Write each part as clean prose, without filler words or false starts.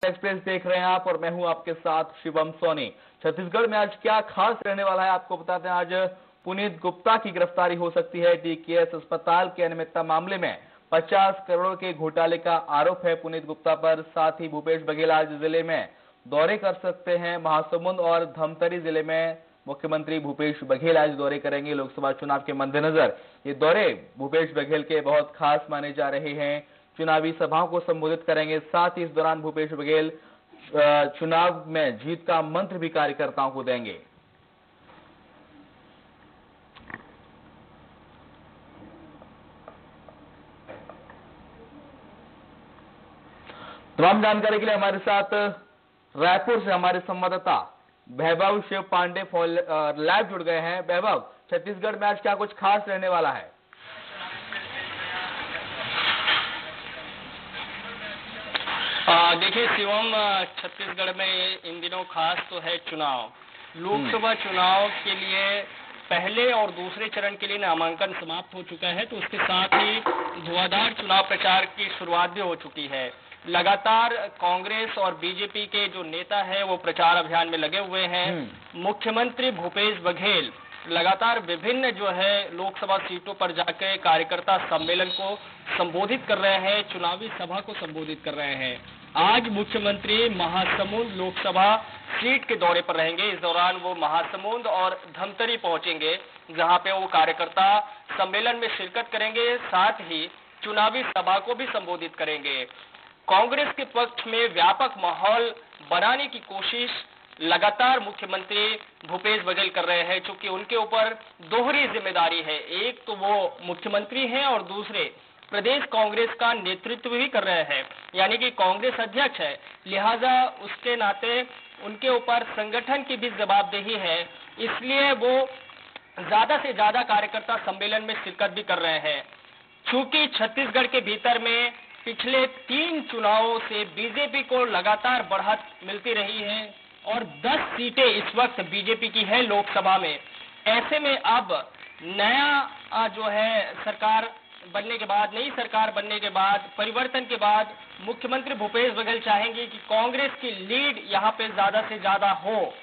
Express देख रहे हैं आप और मैं हूं आपके साथ शिवम सोनी। छत्तीसगढ़ में आज क्या खास रहने वाला है आपको बताते हैं। आज पुनीत गुप्ता की गिरफ्तारी हो सकती है। डीकेएस अस्पताल के अनियमितता मामले में 50 करोड़ के घोटाले का आरोप है पुनीत गुप्ता पर। साथ ही भूपेश बघेल आज जिले में दौरे कर सकते हैं। महासमुंद और धमतरी जिले में मुख्यमंत्री भूपेश बघेल आज दौरे करेंगे। लोकसभा चुनाव के मद्देनजर ये दौरे भूपेश बघेल के बहुत खास माने जा रहे हैं। चुनावी सभाओं को संबोधित करेंगे। साथ ही इस दौरान भूपेश बघेल चुनाव में जीत का मंत्र भी कार्यकर्ताओं को देंगे। तमाम जानकारी के लिए हमारे साथ रायपुर से हमारे संवाददाता वैभव शिव पांडे लाइव जुड़ गए हैं। वैभव, छत्तीसगढ़ में आज क्या कुछ खास रहने वाला है? देखिए शिवम, छत्तीसगढ़ में इन दिनों खास तो है चुनाव। लोकसभा चुनाव के लिए पहले और दूसरे चरण के लिए नामांकन समाप्त हो चुका है, तो उसके साथ ही धुआंधार चुनाव प्रचार की शुरुआत भी हो चुकी है। लगातार कांग्रेस और बीजेपी के जो नेता है वो प्रचार अभियान में लगे हुए हैं। मुख्यमंत्री भूपेश बघेल लगातार विभिन्न जो है लोकसभा सीटों पर जाकर कार्यकर्ता सम्मेलन को संबोधित कर रहे हैं, चुनावी सभा को संबोधित कर रहे हैं। आज मुख्यमंत्री महासमुंद लोकसभा सीट के दौरे पर रहेंगे। इस दौरान वो महासमुंद और धमतरी पहुंचेंगे, जहां पे वो कार्यकर्ता सम्मेलन में शिरकत करेंगे। साथ ही चुनावी सभा को भी संबोधित करेंगे। कांग्रेस के पक्ष में व्यापक माहौल बनाने की कोशिश लगातार मुख्यमंत्री भूपेश बघेल कर रहे हैं, चूंकि उनके ऊपर दोहरी जिम्मेदारी है। एक तो वो मुख्यमंत्री हैं और दूसरे प्रदेश कांग्रेस का नेतृत्व भी कर रहे हैं, यानी कि कांग्रेस अध्यक्ष है। लिहाजा उसके नाते उनके ऊपर संगठन की भी जवाबदेही है, इसलिए वो ज्यादा से ज्यादा कार्यकर्ता सम्मेलन में शिरकत भी कर रहे हैं। चूंकि छत्तीसगढ़ के भीतर में पिछले 3 चुनावों से बीजेपी को लगातार बढ़त मिलती रही है और 10 सीटें इस वक्त बीजेपी की है लोकसभा में। ऐसे में अब नया जो है सरकार बनने के बाद, नई सरकार बनने के बाद, परिवर्तन के बाद मुख्यमंत्री भूपेश बघेल चाहेंगे कि कांग्रेस की लीड यहां पे ज्यादा से ज्यादा हो।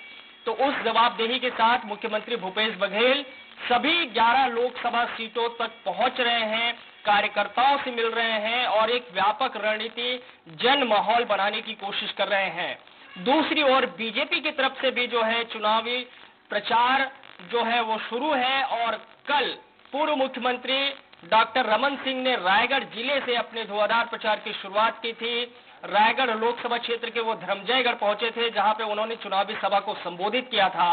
तो उस जवाबदेही के साथ मुख्यमंत्री भूपेश बघेल सभी 11 लोकसभा सीटों तक पहुंच रहे हैं, कार्यकर्ताओं से मिल रहे हैं और एक व्यापक रणनीति जन माहौल बनाने की कोशिश कर रहे हैं। दूसरी ओर बीजेपी की तरफ से भी जो है चुनावी प्रचार जो है वो शुरू है और कल पूर्व मुख्यमंत्री डॉक्टर रमन सिंह ने रायगढ़ जिले से अपने धुआंधार प्रचार की शुरुआत की थी। रायगढ़ लोकसभा क्षेत्र के वो धर्मजयगढ़ पहुंचे थे, जहां पे उन्होंने चुनावी सभा को संबोधित किया था।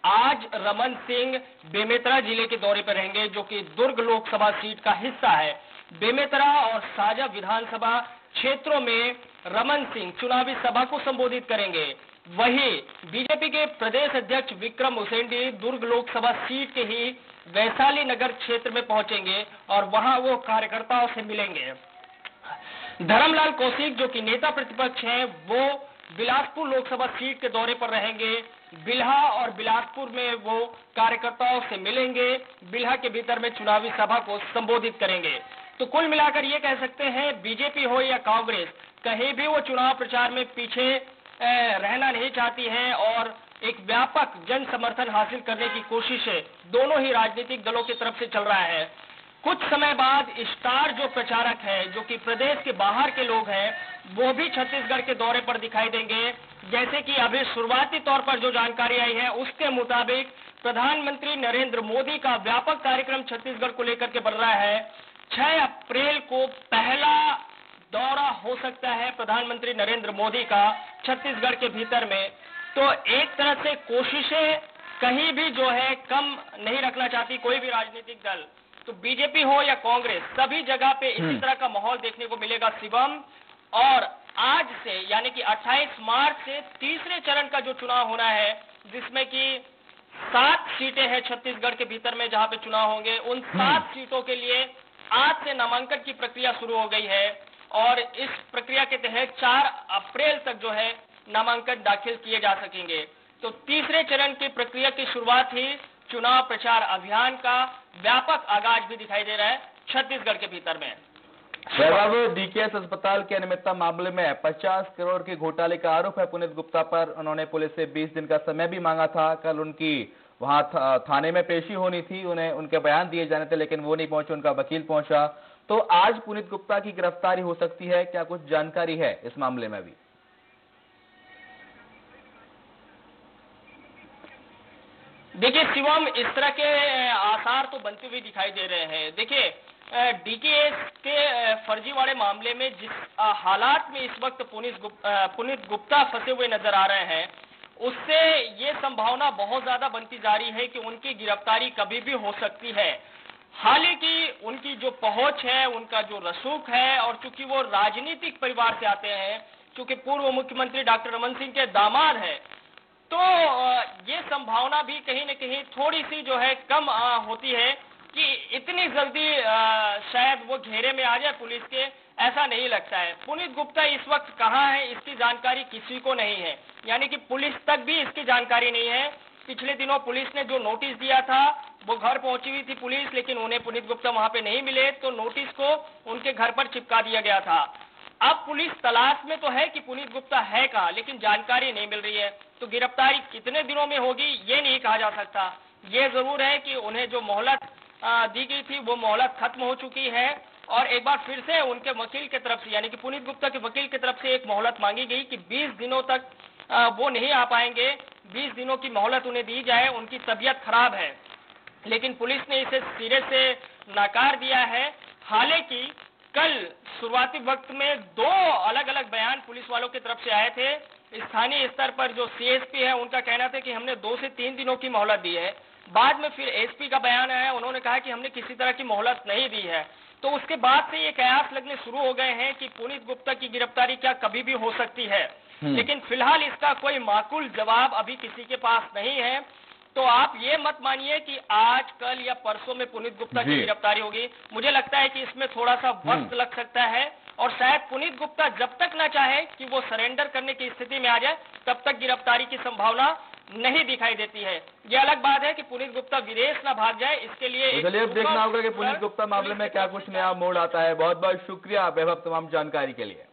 आज रमन सिंह बेमेतरा जिले के दौरे पर रहेंगे, जो कि दुर्ग लोकसभा सीट का हिस्सा है। बेमेतरा और साजा विधानसभा क्षेत्रों में रमन सिंह चुनावी सभा को संबोधित करेंगे। वहीं बीजेपी के प्रदेश अध्यक्ष विक्रम उसेंडी दुर्ग लोकसभा सीट के ही वैशाली नगर क्षेत्र में पहुंचेंगे और वहां वो कार्यकर्ताओं से मिलेंगे। धर्मलाल कौशिक जो कि नेता प्रतिपक्ष हैं, वो बिलासपुर लोकसभा सीट के दौरे पर रहेंगे। बिल्हा और बिलासपुर में वो कार्यकर्ताओं से मिलेंगे, बिल्हा के भीतर में चुनावी सभा को संबोधित करेंगे। तो कुल मिलाकर ये कह सकते हैं बीजेपी हो या कांग्रेस, कहीं भी वो चुनाव प्रचार में पीछे रहना नहीं चाहती है और एक व्यापक जन समर्थन हासिल करने की कोशिश है दोनों ही राजनीतिक दलों की तरफ से चल रहा है। कुछ समय बाद स्टार जो प्रचारक है, जो कि प्रदेश के बाहर के लोग हैं, वो भी छत्तीसगढ़ के दौरे पर दिखाई देंगे। जैसे कि अभी शुरुआती तौर पर जो जानकारी आई है उसके मुताबिक प्रधानमंत्री नरेंद्र मोदी का व्यापक कार्यक्रम छत्तीसगढ़ को लेकर के बढ़ रहा है। 6 अप्रैल को पहला दौरा हो सकता है प्रधानमंत्री नरेंद्र मोदी का छत्तीसगढ़ के भीतर में। तो एक तरह से कोशिशें कहीं भी जो है कम नहीं रखना चाहती कोई भी राजनीतिक दल, तो बीजेपी हो या कांग्रेस, सभी जगह पे इसी तरह का माहौल देखने को मिलेगा शिवम। और आज से यानी कि 28 मार्च से तीसरे चरण का जो चुनाव होना है, जिसमें कि 7 सीटें हैं छत्तीसगढ़ के भीतर में जहां पे चुनाव होंगे, उन 7 सीटों के लिए आज से नामांकन की प्रक्रिया शुरू हो गई है और इस प्रक्रिया के तहत 4 अप्रैल तक जो है नामांकन दाखिल किए जा सकेंगे। तो तीसरे चरण की प्रक्रिया की शुरुआत ही चुनाव प्रचार अभियान का व्यापक आगाज भी दिखाई दे रहा है छत्तीसगढ़ के भीतर में। वैभव, डीकेएस अस्पताल के अनियमितता मामले में 50 करोड़ के घोटाले का आरोप है पुनीत गुप्ता पर। उन्होंने पुलिस से 20 दिन का समय भी मांगा था। कल उनकी वहां थाने में पेशी होनी थी, उन्हें उनके बयान दिए जाने थे, लेकिन वो नहीं पहुंचे, उनका वकील पहुंचा। तो आज पुनीत गुप्ता की गिरफ्तारी हो सकती है, क्या कुछ जानकारी है इस मामले में भी? देखिए शिवम, इस तरह के आसार तो बनते हुए दिखाई दे रहे हैं। देखिए डीकेएस के फर्जीवाड़े मामले में जिस हालात में इस वक्त पुनीत गुप्ता फंसे हुए नजर आ रहे हैं, उससे ये संभावना बहुत ज्यादा बनती जा रही है कि उनकी गिरफ्तारी कभी भी हो सकती है। हालांकि उनकी जो पहुंच है, उनका जो रसूख है, और चूंकि वो राजनीतिक परिवार से आते हैं, चूंकि पूर्व मुख्यमंत्री डॉक्टर रमन सिंह के दामाद है, तो ये संभावना भी कहीं न कहीं थोड़ी सी जो है कम होती है कि इतनी जल्दी शायद वो घेरे में आ जाए पुलिस के, ऐसा नहीं लगता है। पुनीत गुप्ता इस वक्त कहाँ है, इसकी जानकारी किसी को नहीं है, यानी कि पुलिस तक भी इसकी जानकारी नहीं है। पिछले दिनों पुलिस ने जो नोटिस दिया था, वो घर पहुंची हुई थी पुलिस, लेकिन उन्हें पुनीत गुप्ता वहां पे नहीं मिले, तो नोटिस को उनके घर पर चिपका दिया गया था। अब पुलिस तलाश में तो है कि पुनीत गुप्ता है कहाँ, लेकिन जानकारी नहीं मिल रही है। तो गिरफ्तारी कितने दिनों में होगी ये नहीं कहा जा सकता। ये जरूर है कि उन्हें जो मोहलत दी गई थी वो मोहलत खत्म हो चुकी है, और एक बार फिर से उनके वकील की तरफ से, यानी कि पुनीत गुप्ता के वकील की तरफ से एक मोहलत मांगी गई कि 20 दिनों तक वो नहीं आ पाएंगे, 20 दिनों की मोहलत उन्हें दी जाए, उनकी तबीयत खराब है। लेकिन पुलिस ने इसे सिरे से नकार दिया है। हालांकि कल शुरुआती वक्त में 2 अलग अलग बयान पुलिस वालों की तरफ से आए थे। स्थानीय स्तर पर जो सीएसपी है, उनका कहना था कि हमने 2 से 3 दिनों की मोहलत दी है। बाद में फिर एसपी का बयान आया, उन्होंने कहा कि हमने किसी तरह की मोहलत नहीं दी है। तो उसके बाद से ये कयास लगने शुरू हो गए हैं कि पुनीत गुप्ता की गिरफ्तारी क्या कभी भी हो सकती है। लेकिन फिलहाल इसका कोई माकूल जवाब अभी किसी के पास नहीं है। तो आप ये मत मानिए कि आज, कल या परसों में पुनीत गुप्ता की गिरफ्तारी होगी। मुझे लगता है कि इसमें थोड़ा सा वक्त लग सकता है, और शायद पुनीत गुप्ता जब तक ना चाहे कि वो सरेंडर करने की स्थिति में आ जाए, तब तक गिरफ्तारी की संभावना नहीं दिखाई देती है। ये अलग बात है कि पुनीत गुप्ता विदेश ना भाग जाए, इसके लिए चलिए अब देखना होगा कि पुनीत गुप्ता मामले में क्या कुछ नया मोड़ आता है। बहुत बहुत शुक्रिया वैभव तमाम जानकारी के लिए।